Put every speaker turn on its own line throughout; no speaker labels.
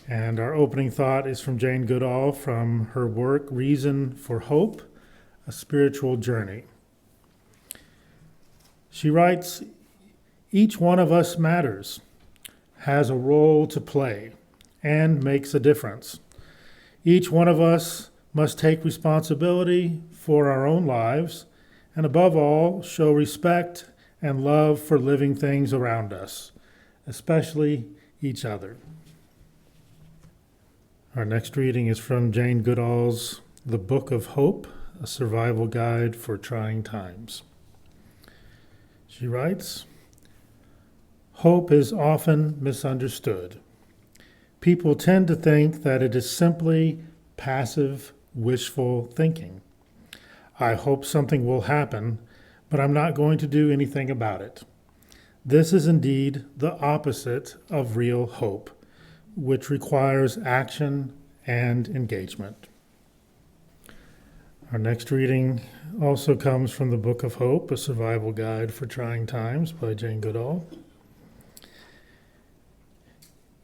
And our opening thought is from Jane Goodall from her work, Reason for Hope, A Spiritual Journey. She writes, "Each one of us matters, has a role to play, and makes a difference. Each one of us must take responsibility for our own lives, and above all, show respect and love for living things around us, especially each other." Our next reading is from Jane Goodall's The Book of Hope, A Survival Guide for Trying Times. She writes, "Hope is often misunderstood. People tend to think that it is simply passive, wishful thinking. I hope something will happen, but I'm not going to do anything about it. This is indeed the opposite of real hope, which requires action and engagement." Our next reading also comes from the Book of Hope, A Survival Guide for Trying Times by Jane Goodall.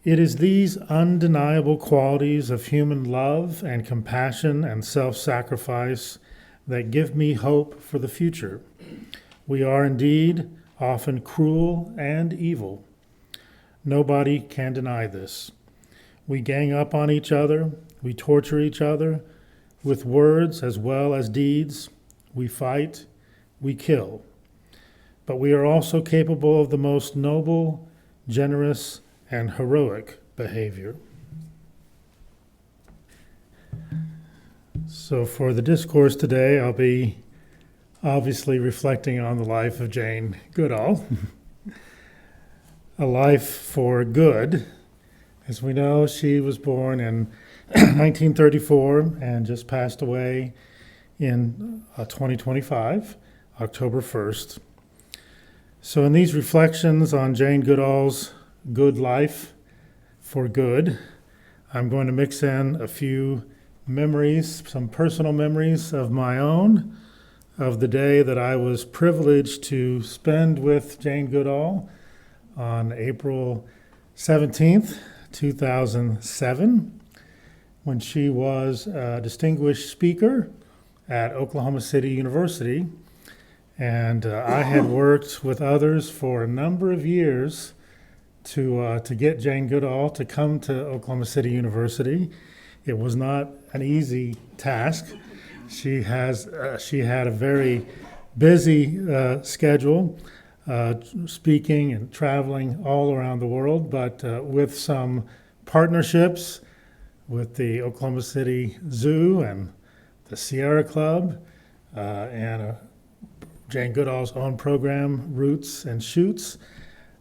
"It is these undeniable qualities of human love and compassion and self-sacrifice that give me hope for the future. We are indeed often cruel and evil. Nobody can deny this. We gang up on each other, we torture each other with words as well as deeds, we fight, we kill. But we are also capable of the most noble, generous, and heroic behavior." So for the discourse today, I'll be obviously reflecting on the life of Jane Goodall. A life for good. As we know, she was born in 1934 and just passed away in 2025, October 1st. So in these reflections on Jane Goodall's good life for good, I'm going to mix in a few memories, some personal memories of my own, of the day that I was privileged to spend with Jane Goodall on April 17th, 2007, when she was a distinguished speaker at Oklahoma City University. And I had worked with others for a number of years to get Jane Goodall to come to Oklahoma City University. It was not an easy task. She had a very busy schedule, speaking and traveling all around the world, but with some partnerships with the Oklahoma City Zoo and the Sierra Club and Jane Goodall's own program, Roots and Shoots,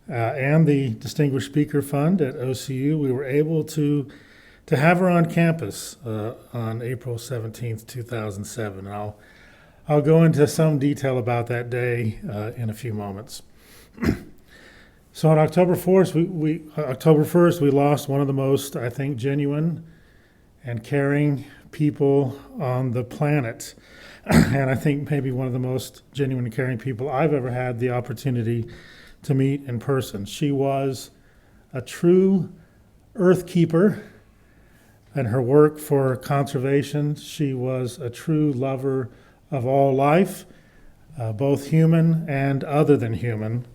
and the Distinguished Speaker Fund at OCU, we were able to have her on campus on April 17th, 2007. I'll go into some detail about that day in a few moments. So on October 1st, we lost one of the most, I think, genuine and caring people on the planet. And I think maybe one of the most genuine and caring people I've ever had the opportunity to meet in person. She was a true earth keeper. In her work for conservation, she was a true lover of all life, both human and other than human.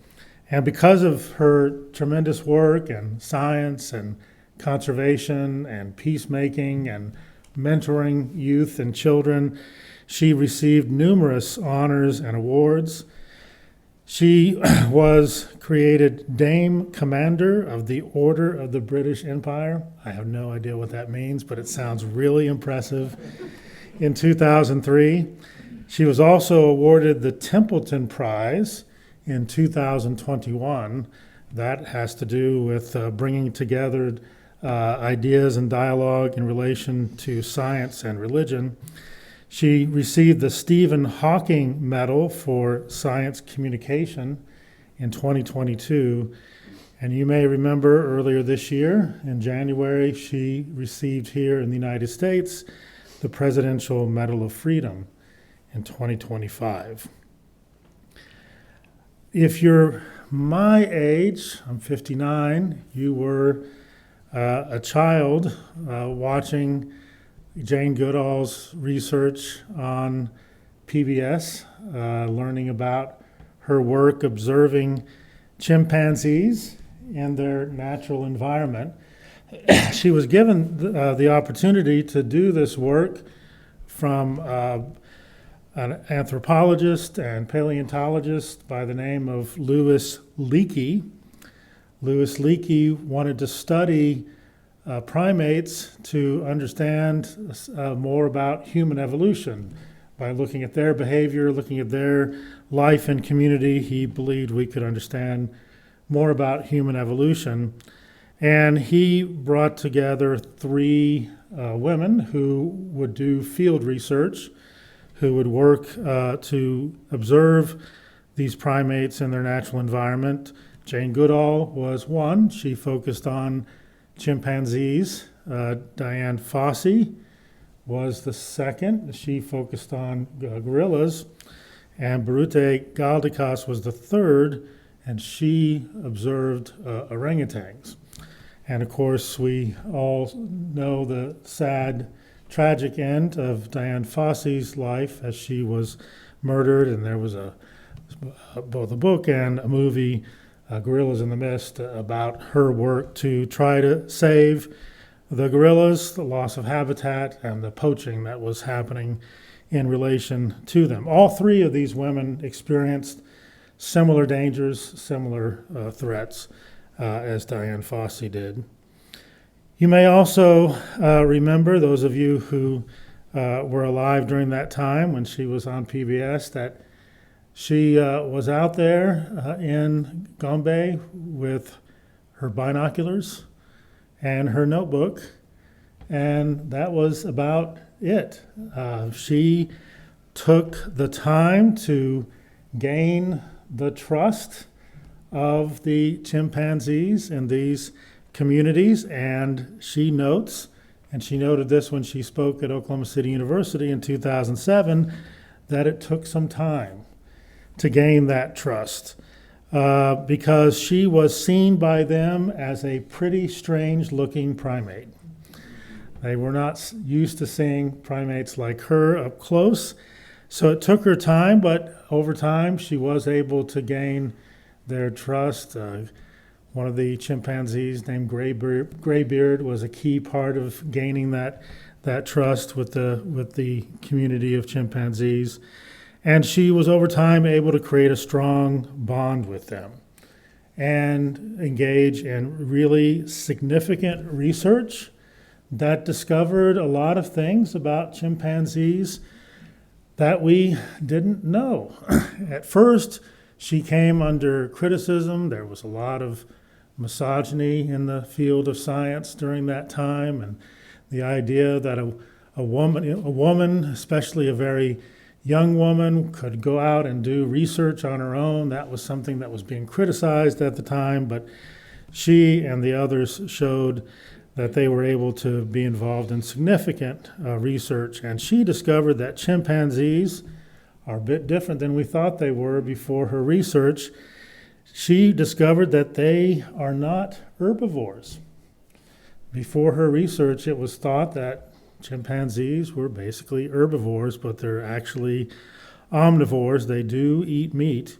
And because of her tremendous work in science and conservation and peacemaking and mentoring youth and children, she received numerous honors and awards. She was created Dame Commander of the Order of the British Empire. I have no idea what that means, but it sounds really impressive. In 2003, she was also awarded the Templeton Prize in 2021. That has to do with bringing together ideas and dialogue in relation to science and religion. She received the Stephen Hawking Medal for Science Communication in 2022. And you may remember earlier this year, in January, she received here in the United States the Presidential Medal of Freedom in 2025. If you're my age, I'm 59, you were a child watching Jane Goodall's research on PBS, learning about her work observing chimpanzees in their natural environment. She was given the opportunity to do this work from an anthropologist and paleontologist by the name of Louis Leakey. Louis Leakey wanted to study primates to understand more about human evolution. By looking at their behavior, looking at their life and community, he believed we could understand more about human evolution. And he brought together three women who would do field research, who would work to observe these primates in their natural environment. Jane Goodall was one. She focused on chimpanzees. Diane Fossey was the second. She focused on gorillas. And Birute Galdikas was the third, and she observed orangutans. And of course, we all know the sad, tragic end of Diane Fossey's life as she was murdered, and there was both a book and a movie, Gorillas in the Mist, about her work to try to save the gorillas, the loss of habitat, and the poaching that was happening in relation to them. All three of these women experienced similar dangers, similar threats as Diane Fossey did. You may also remember, those of you who were alive during that time when she was on PBS, that she was out there in Gombe with her binoculars and her notebook, and that was about it. She took the time to gain the trust of the chimpanzees in these communities, and she notes, and she noted this when she spoke at Oklahoma City University in 2007, that it took some time to gain that trust because she was seen by them as a pretty strange looking primate. They were not used to seeing primates like her up close, so it took her time, but over time she was able to gain their trust. One of the chimpanzees named Graybeard was a key part of gaining that trust with the community of chimpanzees. And she was over time able to create a strong bond with them and engage in really significant research that discovered a lot of things about chimpanzees that we didn't know. At first, she came under criticism. There was a lot of misogyny in the field of science during that time, and the idea that a woman, especially a very young woman, could go out and do research on her own. That was something that was being criticized at the time, but she and the others showed that they were able to be involved in significant research. And she discovered that chimpanzees are a bit different than we thought they were before her research. She discovered that they are not herbivores. Before her research, it was thought that chimpanzees were basically herbivores, but they're actually omnivores. They do eat meat.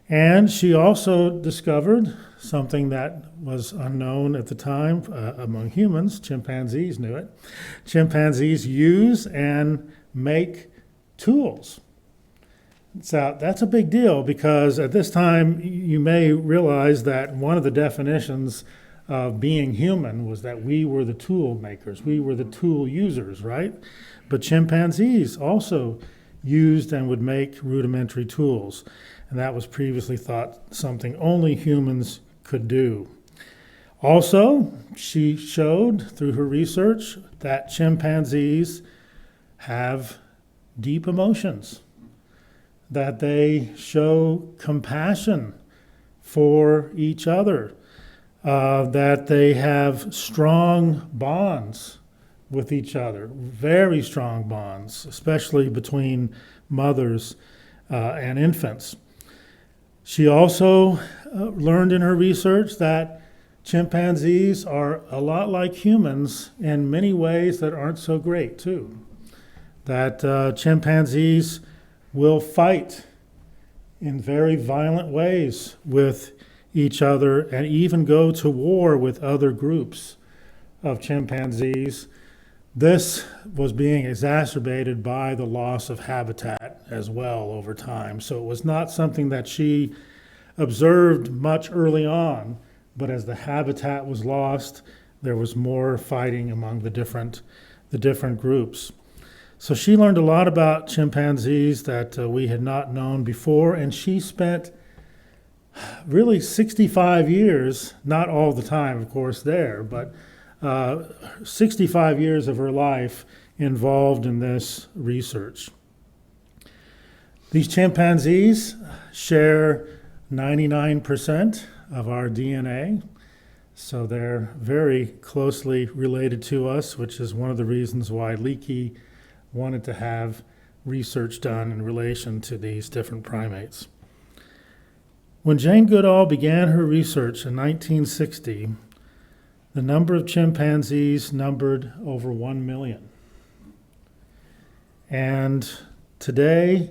And she also discovered something that was unknown at the time among humans. Chimpanzees knew it. Chimpanzees use and make tools. So that's a big deal because at this time you may realize that one of the definitions of being human was that we were the tool makers, we were the tool users, right? But chimpanzees also used and would make rudimentary tools, and that was previously thought something only humans could do. Also, she showed through her research that chimpanzees have deep emotions, that they show compassion for each other, that they have strong bonds with each other, very strong bonds, especially between mothers and infants. She also learned in her research that chimpanzees are a lot like humans in many ways that aren't so great, too. That chimpanzees will fight in very violent ways with each other and even go to war with other groups of chimpanzees. This was being exacerbated by the loss of habitat as well over time. So it was not something that she observed much early on, but as the habitat was lost, there was more fighting among the different groups. So she learned a lot about chimpanzees that we had not known before, and she spent really 65 years, not all the time, of course, there, but 65 years of her life involved in this research. These chimpanzees share 99% of our DNA, so they're very closely related to us, which is one of the reasons why Leakey wanted to have research done in relation to these different primates. When Jane Goodall began her research in 1960, the number of chimpanzees numbered over 1 million. And today,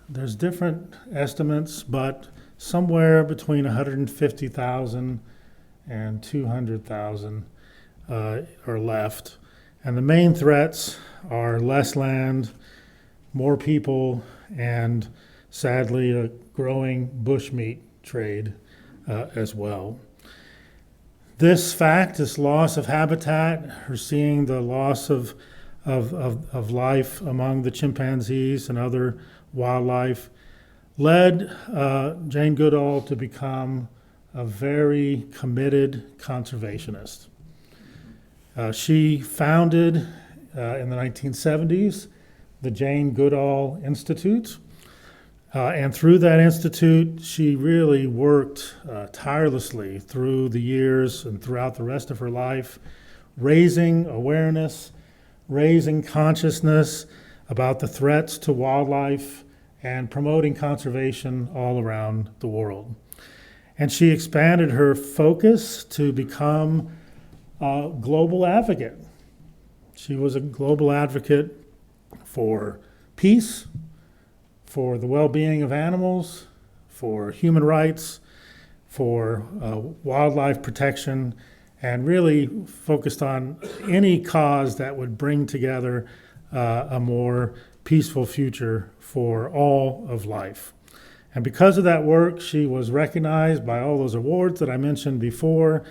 there's different estimates, but somewhere between 150,000 and 200,000 are left. And the main threats are less land, more people, and sadly, a growing bushmeat trade as well. This fact, this loss of habitat, or seeing the loss of life among the chimpanzees and other wildlife, led Jane Goodall to become a very committed conservationist. She founded in the 1970s the Jane Goodall Institute. And through that institute, she really worked tirelessly through the years and throughout the rest of her life, raising awareness, raising consciousness about the threats to wildlife, and promoting conservation all around the world. And she expanded her focus to become a global advocate. She was a global advocate for peace, for the well-being of animals, for human rights, for wildlife protection, and really focused on any cause that would bring together a more peaceful future for all of life. And because of that work, she was recognized by all those awards that I mentioned before.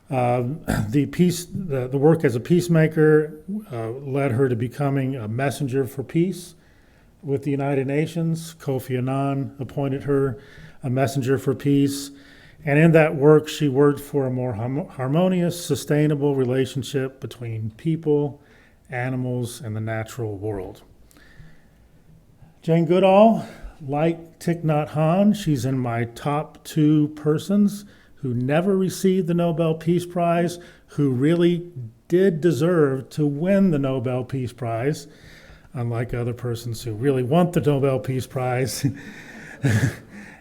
The work as a peacemaker led her to becoming a messenger for peace with the United Nations. Kofi Annan appointed her a messenger for peace. And in that work, she worked for a more harmonious, sustainable relationship between people, animals, and the natural world. Jane Goodall, like Thich Nhat Hanh, she's in my top 2 persons who never received the Nobel Peace Prize, who really did deserve to win the Nobel Peace Prize, unlike other persons who really want the Nobel Peace Prize,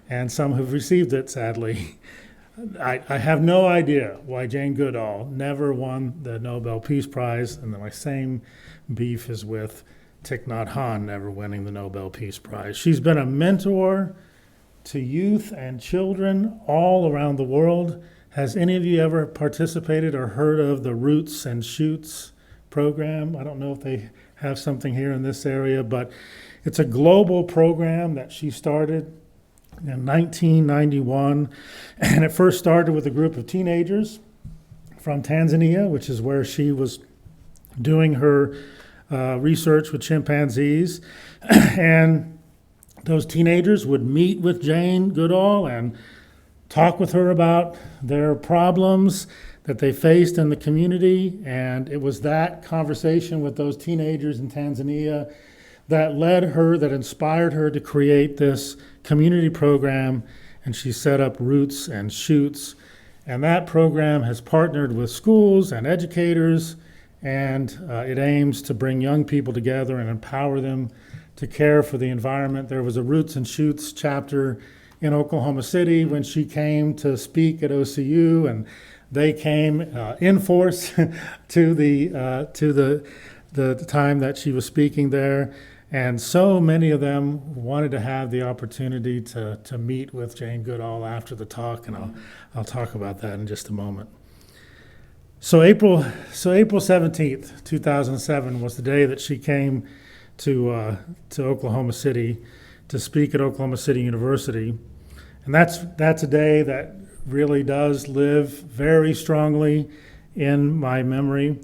and some who've received it, sadly. I have no idea why Jane Goodall never won the Nobel Peace Prize, and my same beef is with Thich Nhat Hanh never winning the Nobel Peace Prize. She's been a mentor to youth and children all around the world. Has any of you ever participated or heard of the Roots and Shoots program? I don't know if they have something here in this area, but it's a global program that she started in 1991. And it first started with a group of teenagers from Tanzania, which is where she was doing her research with chimpanzees. And those teenagers would meet with Jane Goodall and talk with her about their problems that they faced in the community. And it was that conversation with those teenagers in Tanzania that inspired her to create this community program. And she set up Roots and Shoots. And that program has partnered with schools and educators, and it aims to bring young people together and empower them to care for the environment. There was a Roots and Shoots chapter in Oklahoma City when she came to speak at OCU, and They came in force to the time that she was speaking there. And so many of them wanted to have the opportunity to meet with Jane Goodall after the talk, and I'll talk about that in just a moment. So April 17th, 2007 was the day that she came to Oklahoma City to speak at Oklahoma City University. And that's a day that really does live very strongly in my memory,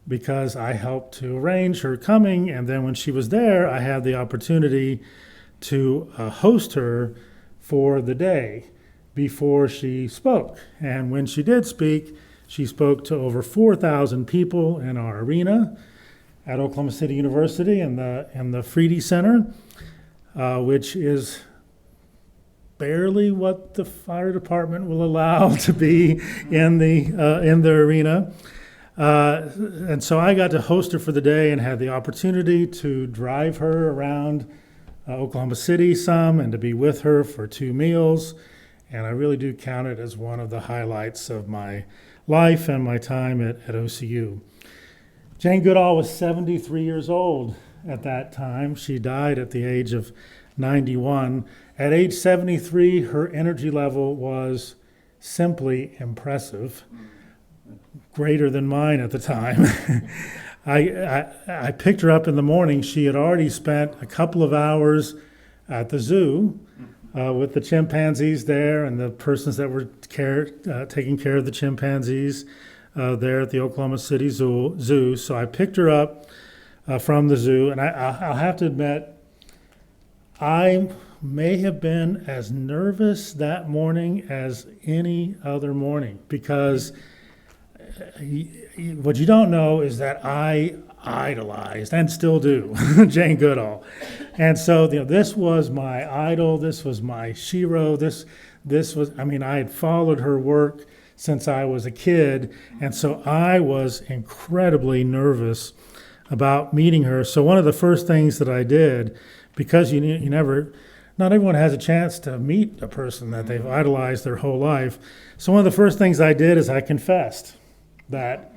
because I helped to arrange her coming, and then when she was there, I had the opportunity to host her for the day before she spoke. And when she did speak, she spoke to over 4,000 people in our arena at Oklahoma City University in the Freedy Center, which is barely what the fire department will allow to be in the arena. And so I got to host her for the day and had the opportunity to drive her around Oklahoma City some and to be with her for 2 meals. And I really do count it as one of the highlights of my life and my time at OCU. Jane Goodall was 73 years old at that time. She died at the age of 91. At age 73, her energy level was simply impressive. Greater than mine at the time. I picked her up in the morning. She had already spent a couple of hours at the zoo with the chimpanzees there and the persons that were taking care of the chimpanzees there at the Oklahoma City Zoo. So I picked her up from the zoo, and I'll have to admit, I may have been as nervous that morning as any other morning, because what you don't know is that I idolized, and still do, Jane Goodall. And so this was my idol, this was my shero, this was, I had followed her work since I was a kid, and so I was incredibly nervous about meeting her. So one of the first things that I did, because not everyone has a chance to meet a person that they've idolized their whole life, so one of the first things I did is I confessed that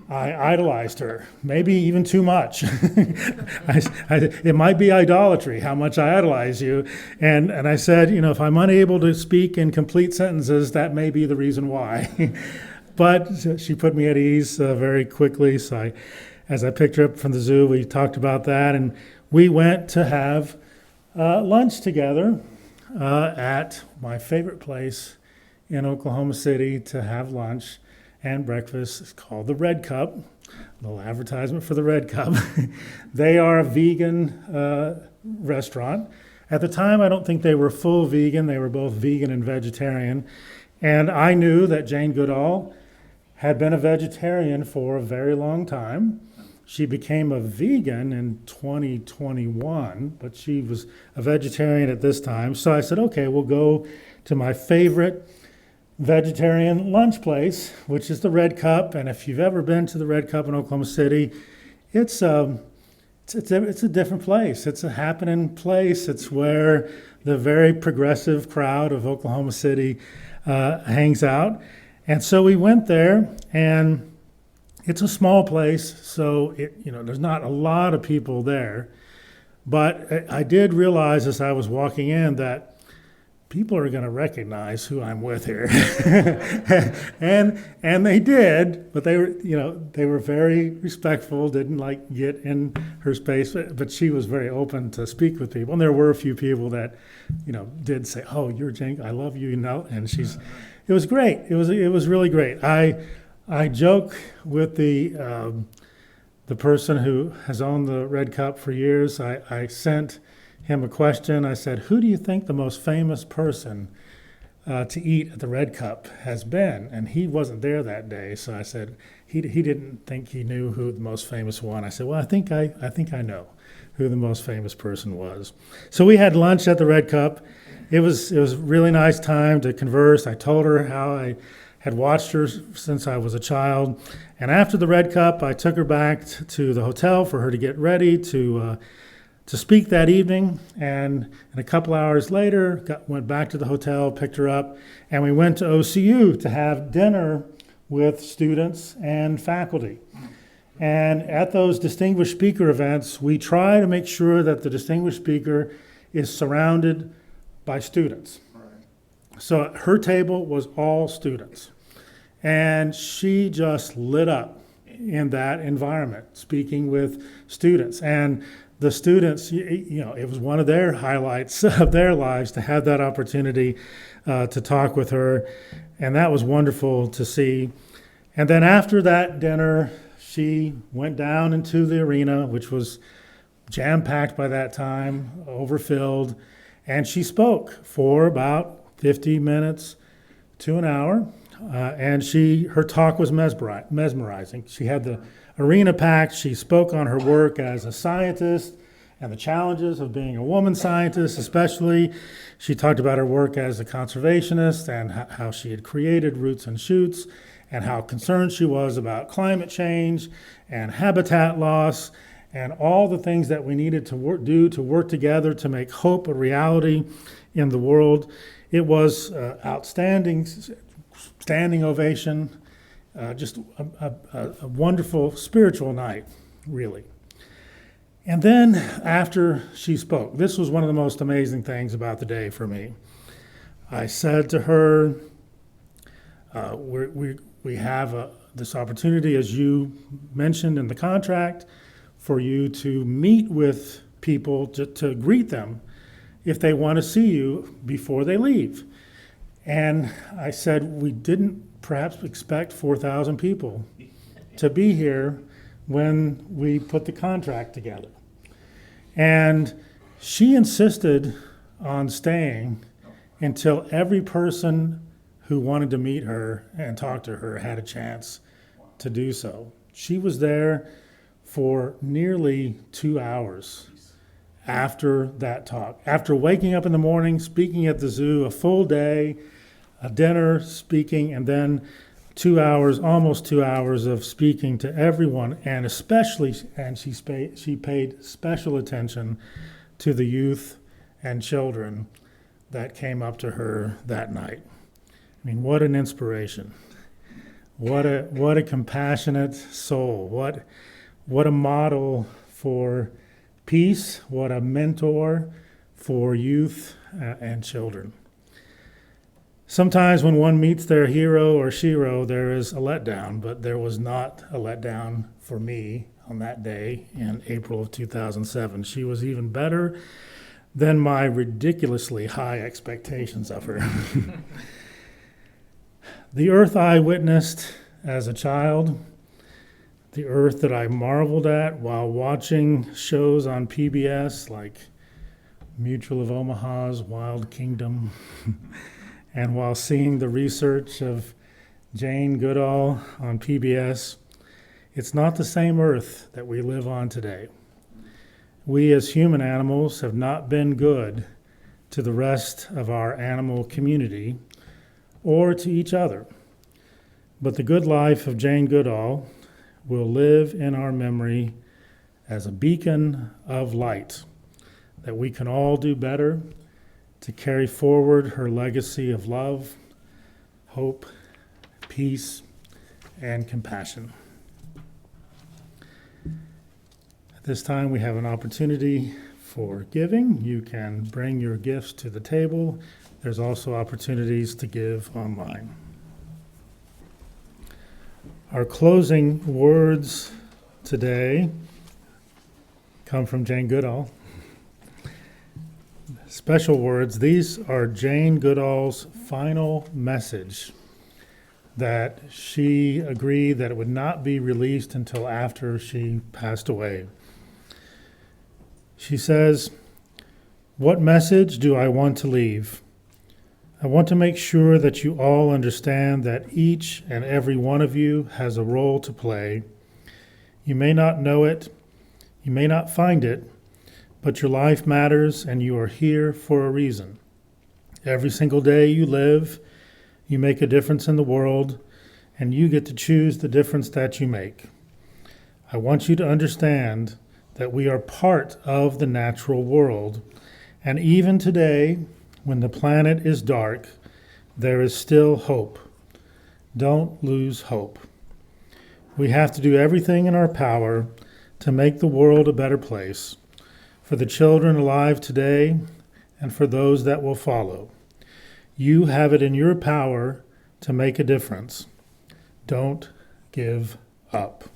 I idolized her, maybe even too much. It might be idolatry, how much I idolize you. And I said, if I'm unable to speak in complete sentences, that may be the reason why. But she put me at ease very quickly. So as I picked her up from the zoo, we talked about that, and we went to have lunch together at my favorite place in Oklahoma City to have lunch and breakfast. It's called the Red Cup, a little advertisement for the Red Cup. They are a vegan restaurant. At the time, I don't think they were full vegan. They were both vegan and vegetarian. And I knew that Jane Goodall had been a vegetarian for a very long time. She became a vegan in 2021, but she was a vegetarian at this time. So I said, okay, we'll go to my favorite vegetarian lunch place, which is the Red Cup. And if you've ever been to the Red Cup in Oklahoma City, it's a different place. It's a happening place. It's where the very progressive crowd of Oklahoma City hangs out. And so we went there, and it's a small place, so there's not a lot of people there. But I did realize as I was walking in that people are going to recognize who I'm with here. and they did, but they were very respectful, didn't get in her space, but she was very open to speak with people. And there were a few people that, did say, "Oh, you're Jane, I love you," and it was great. It was really great. I joke with the person who has owned the Red Cup for years. I sent him a question. I said, "Who do you think the most famous person to eat at the Red Cup has been?" And he wasn't there that day, so I said he didn't think he knew who the most famous one. I said, "Well, I think I know who the most famous person was." So we had lunch at the Red Cup. It was a really nice time to converse. I told her how I had watched her since I was a child, and after the Red Cup, I took her back to the hotel for her to get ready to speak that evening, and a couple hours later, went back to the hotel, picked her up, and we went to OCU to have dinner with students and faculty. And at those distinguished speaker events, we try to make sure that the distinguished speaker is surrounded by students. So her table was all students. And she just lit up in that environment, speaking with students. And the students, it was one of their highlights of their lives to have that opportunity to talk with her. And that was wonderful to see. And then after that dinner, she went down into the arena, which was jam-packed by that time, overfilled, and she spoke for about 50 minutes to an hour. And her talk was mesmerizing. She had the arena packed. She spoke on her work as a scientist and the challenges of being a woman scientist, especially. She talked about her work as a conservationist and how she had created Roots and Shoots, and how concerned she was about climate change and habitat loss and all the things that we needed to work together to make hope a reality in the world. It was outstanding, standing ovation, just a wonderful spiritual night, really. And then after she spoke, this was one of the most amazing things about the day for me. I said to her, we have this opportunity, as you mentioned in the contract, for you to meet with people to greet them if they want to see you before they leave. And I said, we didn't perhaps expect 4,000 people to be here when we put the contract together. And she insisted on staying until every person who wanted to meet her and talk to her had a chance to do so. She was there for nearly 2 hours after that talk. After waking up in the morning, speaking at the zoo, a full day, a dinner, speaking, and then 2 hours, almost 2 hours of speaking to everyone, and especially, and she paid special attention to the youth and children that came up to her that night. I mean, what an inspiration. What a compassionate soul. What a model for peace. What a mentor for youth and children. Sometimes when one meets their hero or shero, there is a letdown, but there was not a letdown for me on that day in April of 2007. She was even better than my ridiculously high expectations of her. The earth I witnessed as a child, the earth that I marveled at while watching shows on PBS like Mutual of Omaha's Wild Kingdom, and while seeing the research of Jane Goodall on PBS, it's not the same earth that we live on today. We as human animals have not been good to the rest of our animal community or to each other. But the good life of Jane Goodall will live in our memory as a beacon of light, that we can all do better to carry forward her legacy of love, hope, peace, and compassion. At this time, we have an opportunity for giving. You can bring your gifts to the table. There's also opportunities to give online. Our closing words today come from Jane Goodall. Special words. These are Jane Goodall's final message that she agreed that it would not be released until after she passed away. She says, "What message do I want to leave? I want to make sure that you all understand that each and every one of you has a role to play. You may not know it, you may not find it, but your life matters and you are here for a reason. Every single day you live, you make a difference in the world, and you get to choose the difference that you make. I want you to understand that we are part of the natural world, and even today, when the planet is dark, there is still hope. Don't lose hope. We have to do everything in our power to make the world a better place for the children alive today and for those that will follow. You have it in your power to make a difference. Don't give up.